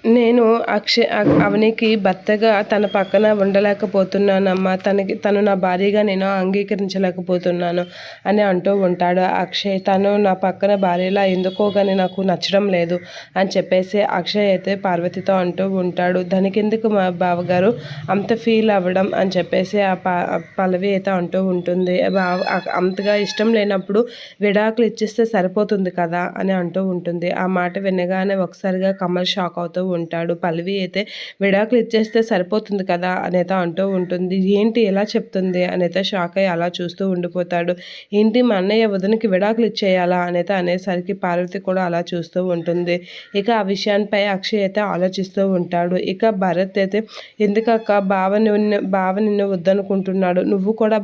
నేను అవనికి భర్తగా తన పక్కన ఉండలేకపోతున్నానమ్మా. తను నా భార్యగా నేను అంగీకరించలేకపోతున్నాను అని అంటూ ఉంటాడు అక్షయ్. తను నా పక్కన భార్యలా ఎందుకో కానీ నాకు నచ్చడం లేదు అని చెప్పేసి అక్షయ్ అయితే పార్వతితో అంటూ ఉంటాడు. దానికెందుకు మా బావగారు అంత ఫీల్ అవ్వడం అని చెప్పేసి పల్లవి అయితే అంటూ ఉంటుంది. అంతగా ఇష్టం లేనప్పుడు విడాకులు ఇచ్చేస్తే సరిపోతుంది కదా అని అంటూ ఉంటుంది. ఆ మాట వినగానే ఒకసారిగా కమల్ షాక్ అవుతూ ఉంటాడు. పల్లవి అయితే విడాకులు ఇచ్చేస్తే సరిపోతుంది కదా అనేత అంటూ ఉంటుంది. ఏంటి ఎలా చెప్తుంది అనేత షాక్ అయ్యి అలా చూస్తూ ఉండిపోతాడు. ఏంటి మా అన్నయ్య వదినకి విడాకులు ఇచ్చేయాలా అనేత అనేసరికి పార్వతి కూడా అలా చూస్తూ ఉంటుంది. ఇక ఆ విషయాన్పై అక్షయ్ అయితే ఆలోచిస్తూ ఉంటాడు. ఇక భరత్ అయితే ఎందుకక్క బావ నిన్ను వద్దనుకుంటున్నాడు, నువ్వు కూడా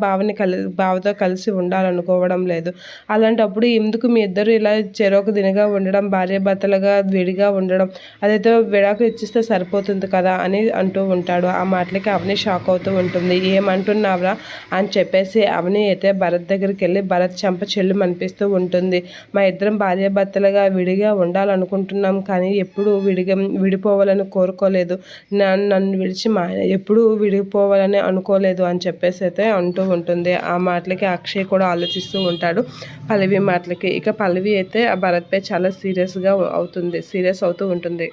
బావతో కలిసి ఉండాలనుకోవడం లేదు, అలాంటప్పుడు ఎందుకు మీ ఇద్దరు ఇలా చెరొక దినగా ఉండడం, భార్యాభర్తలుగా విడిగా ఉండడం, అదైతే విడాకులు ఇచ్చిస్తే సరిపోతుంది కదా అని అంటూ ఉంటాడు. ఆ మాటలకి అవని షాక్ అవుతూ ఉంటుంది. ఏమంటున్నావురా అని చెప్పేసి అవని అయితే భరత్ దగ్గరికి వెళ్ళి భరత్ చెంప చెల్లు అనిపిస్తూ ఉంటుంది. మా ఇద్దరం భార్యాభర్తలుగా విడిగా ఉండాలనుకుంటున్నాం, కానీ ఎప్పుడు విడిపోవాలని కోరుకోలేదు, నన్ను విడిచి మా ఎప్పుడు విడిపోవాలని అనుకోలేదు అని చెప్పేసి అయితే అంటూ ఉంటుంది. ఆ మాటలకి అక్షయ్ కూడా ఆలోచిస్తూ ఉంటాడు పల్లవి మాటలకి. ఇక పల్లవి అయితే ఆ భరత్పై చాలా సీరియస్ అవుతూ ఉంటుంది.